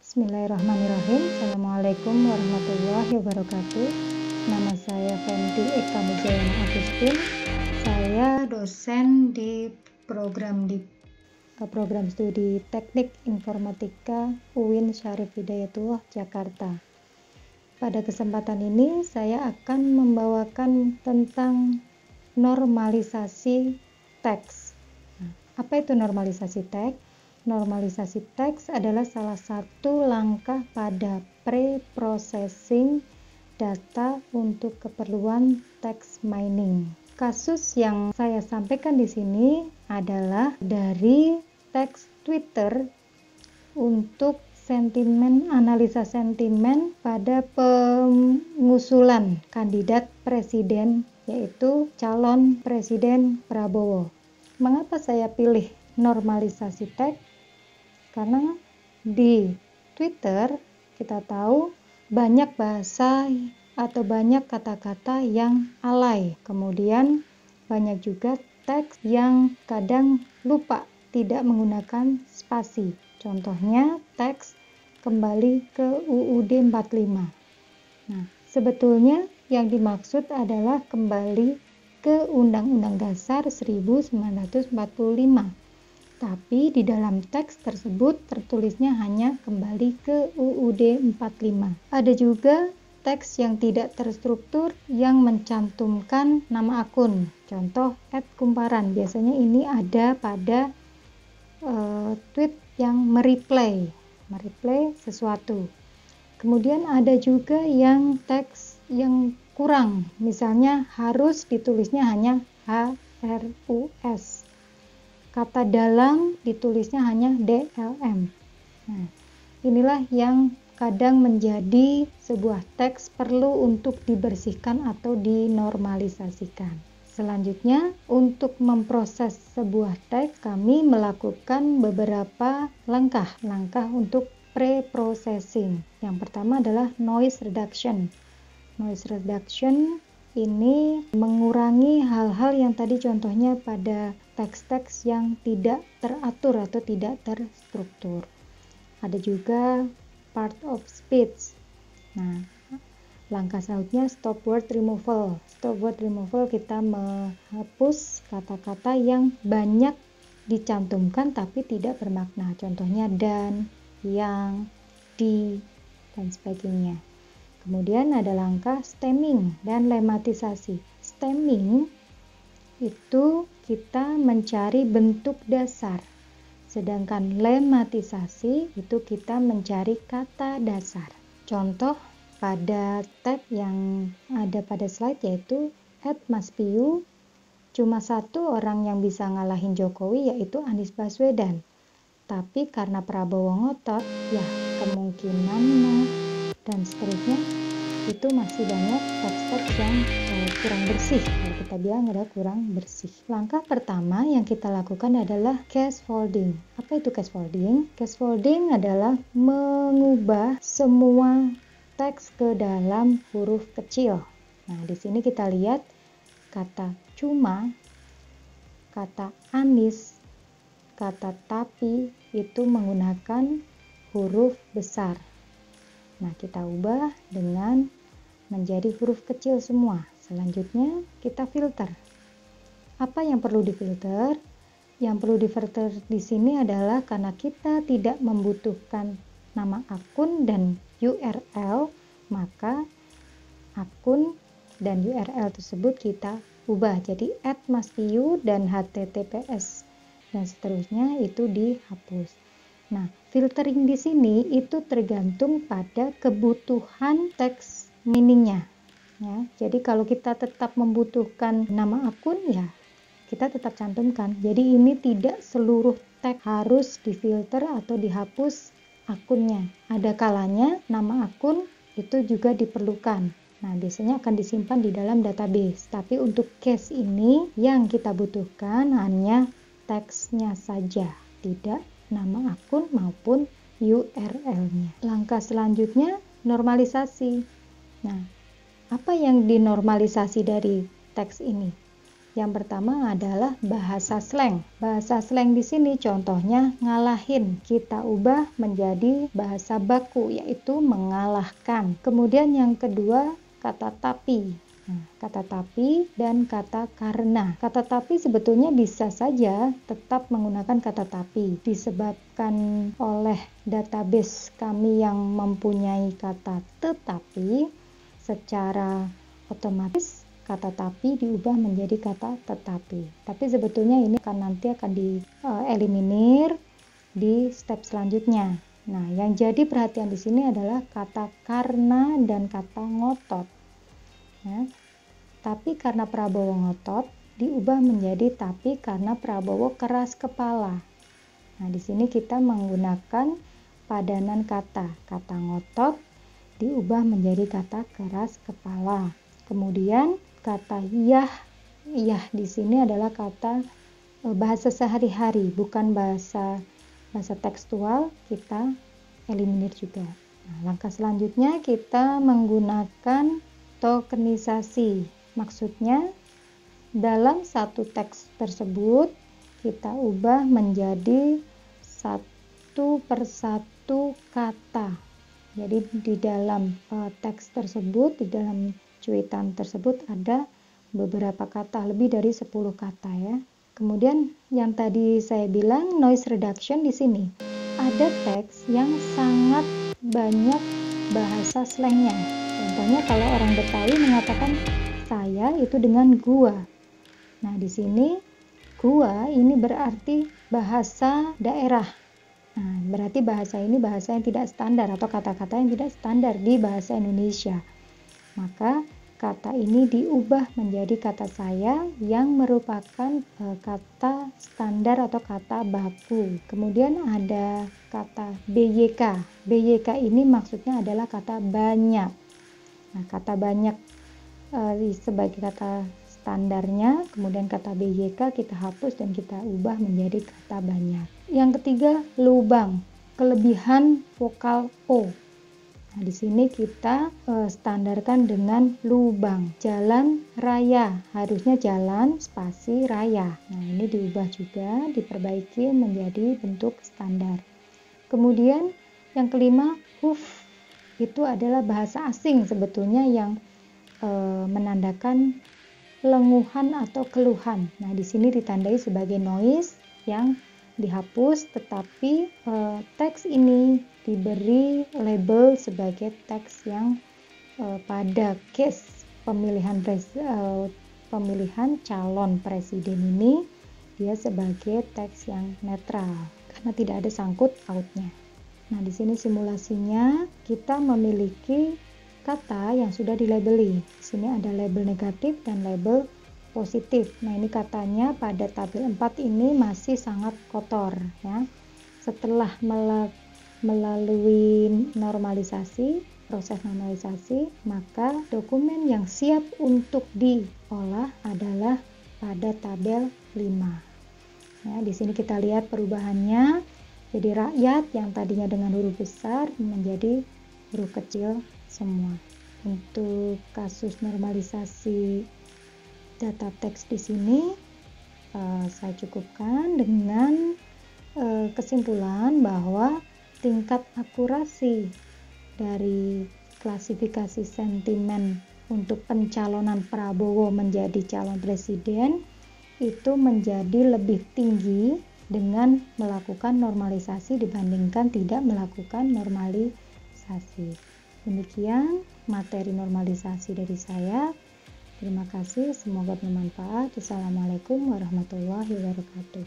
Bismillahirrahmanirrahim. Assalamualaikum warahmatullahi wabarakatuh. Nama saya Fenty Eka Mujayana Agustin. Saya dosen di program studi Teknik Informatika UIN Syarif Hidayatullah Jakarta. Pada kesempatan ini saya akan membawakan tentang normalisasi teks. Apa itu normalisasi teks? Normalisasi teks adalah salah satu langkah pada pre-processing data untuk keperluan text mining. Kasus yang saya sampaikan di sini adalah dari teks Twitter untuk analisa sentimen pada pengusulan kandidat presiden, yaitu calon presiden Prabowo. Mengapa saya pilih normalisasi teks? Karena di Twitter kita tahu banyak bahasa atau banyak kata-kata yang alay. Kemudian banyak juga teks yang kadang lupa tidak menggunakan spasi. Contohnya teks kembali ke UUD 45. Nah, sebetulnya yang dimaksud adalah kembali ke Undang-Undang Dasar 1945. Tapi di dalam teks tersebut tertulisnya hanya kembali ke UUD 45. Ada juga teks yang tidak terstruktur yang mencantumkan nama akun. Contoh @kumparan. Biasanya ini ada pada tweet yang mereplay sesuatu. Kemudian ada juga yang teks yang kurang. Misalnya harus ditulisnya hanya HRUS. Kata dalam ditulisnya hanya DLM. Nah, inilah yang kadang menjadi sebuah teks perlu untuk dibersihkan atau dinormalisasikan. Selanjutnya, untuk memproses sebuah teks, kami melakukan beberapa langkah untuk pre-processing. Yang pertama adalah noise reduction. Noise reduction ini mengurangi hal-hal yang tadi contohnya pada teks-teks yang tidak teratur atau tidak terstruktur. Ada juga part of speech. Nah, langkah selanjutnya stop word removal. Stop word removal kita menghapus kata-kata yang banyak dicantumkan tapi tidak bermakna. Contohnya dan, yang, di, dan sebagainya. Kemudian ada langkah stemming dan lematisasi. Stemming itu kita mencari bentuk dasar. Sedangkan lematisasi itu kita mencari kata dasar. Contoh pada tag yang ada pada slide yaitu @maspiu, cuma satu orang yang bisa ngalahin Jokowi yaitu Anies Baswedan. Tapi karena Prabowo ngotot, ya kemungkinan dan seterusnya itu masih banyak teks-teks yang kurang bersih. Kalau kita bilang adalah kurang bersih. Langkah pertama yang kita lakukan adalah scaffolding. Apa itu scaffolding? Scaffolding adalah mengubah semua teks ke dalam huruf kecil. Nah, di sini kita lihat kata cuma, kata Anies, kata tapi itu menggunakan huruf besar. Nah, kita ubah dengan menjadi huruf kecil semua. Selanjutnya kita filter. Apa yang perlu difilter? Yang perlu difilter di sini adalah karena kita tidak membutuhkan nama akun dan URL, maka akun dan URL tersebut kita ubah jadi @maspiu dan https dan seterusnya itu dihapus. Nah, filtering di sini itu tergantung pada kebutuhan teks miningnya. Ya, jadi kalau kita tetap membutuhkan nama akun, ya kita tetap cantumkan. Jadi ini tidak seluruh teks harus difilter atau dihapus akunnya. Ada kalanya nama akun itu juga diperlukan. Nah, biasanya akan disimpan di dalam database. Tapi untuk case ini yang kita butuhkan hanya teksnya saja, tidak nama akun maupun URL-nya. Langkah selanjutnya normalisasi. Nah, apa yang dinormalisasi dari teks ini? Yang pertama adalah bahasa slang. Bahasa slang di sini contohnya ngalahin, kita ubah menjadi bahasa baku, yaitu mengalahkan. Kemudian yang kedua, kata tapi. Nah, kata tapi dan kata karena. Kata tapi sebetulnya bisa saja tetap menggunakan kata tapi. Disebabkan oleh database kami yang mempunyai kata tetapi, secara otomatis kata tapi diubah menjadi kata tetapi. Tapi sebetulnya ini nanti akan dieliminir di step selanjutnya. Nah, yang jadi perhatian di sini adalah kata karena dan kata ngotot. Ya. Tapi karena Prabowo ngotot diubah menjadi tapi karena Prabowo keras kepala. Nah, di sini kita menggunakan padanan kata. Kata ngotot diubah menjadi kata keras kepala. Kemudian kata yah di sini adalah kata bahasa sehari-hari, bukan bahasa tekstual, kita eliminir juga. Nah, langkah selanjutnya kita menggunakan tokenisasi. Maksudnya dalam satu teks tersebut kita ubah menjadi satu persatu kata. Jadi di dalam teks tersebut, di dalam cuitan tersebut ada beberapa kata, lebih dari 10 kata ya. Kemudian yang tadi saya bilang noise reduction di sini. Ada teks yang sangat banyak bahasa slangnya. Contohnya kalau orang Betawi mengatakan saya itu dengan gua. Nah, di sini gua ini berarti bahasa daerah. Nah, berarti bahasa ini bahasa yang tidak standar atau kata-kata yang tidak standar di bahasa Indonesia. Maka kata ini diubah menjadi kata saya yang merupakan kata standar atau kata baku. Kemudian ada kata BYK. BYK ini maksudnya adalah kata banyak. Nah, kata banyak sebagai kata standarnya, kemudian kata BYK kita hapus dan kita ubah menjadi kata banyak. Yang ketiga, lubang, kelebihan vokal O. Nah, di sini kita standarkan dengan lubang. Jalan raya, harusnya jalan spasi raya. Nah, ini diubah juga, diperbaiki menjadi bentuk standar. Kemudian yang kelima, huf. Itu adalah bahasa asing sebetulnya yang menandakan lenguhan atau keluhan. Nah, di sini ditandai sebagai noise yang dihapus, tetapi teks ini diberi label sebagai teks yang pada case pemilihan calon presiden ini dia sebagai teks yang netral karena tidak ada sangkut pautnya. Nah, di sini simulasinya kita memiliki kata yang sudah dilabeli. Di sini ada label negatif dan label positif. Nah, ini katanya pada tabel 4 ini masih sangat kotor ya. Setelah melalui normalisasi, proses normalisasi, maka dokumen yang siap untuk diolah adalah pada tabel 5. Ya, di sini kita lihat perubahannya. Jadi rakyat yang tadinya dengan huruf besar menjadi huruf kecil semua. Untuk kasus normalisasi data teks di sini saya cukupkan dengan kesimpulan bahwa tingkat akurasi dari klasifikasi sentimen untuk pencalonan Prabowo menjadi calon presiden itu menjadi lebih tinggi dengan melakukan normalisasi dibandingkan tidak melakukan normalisasi. Demikian materi normalisasi dari saya. Terima kasih, semoga bermanfaat. Assalamualaikum warahmatullahi wabarakatuh.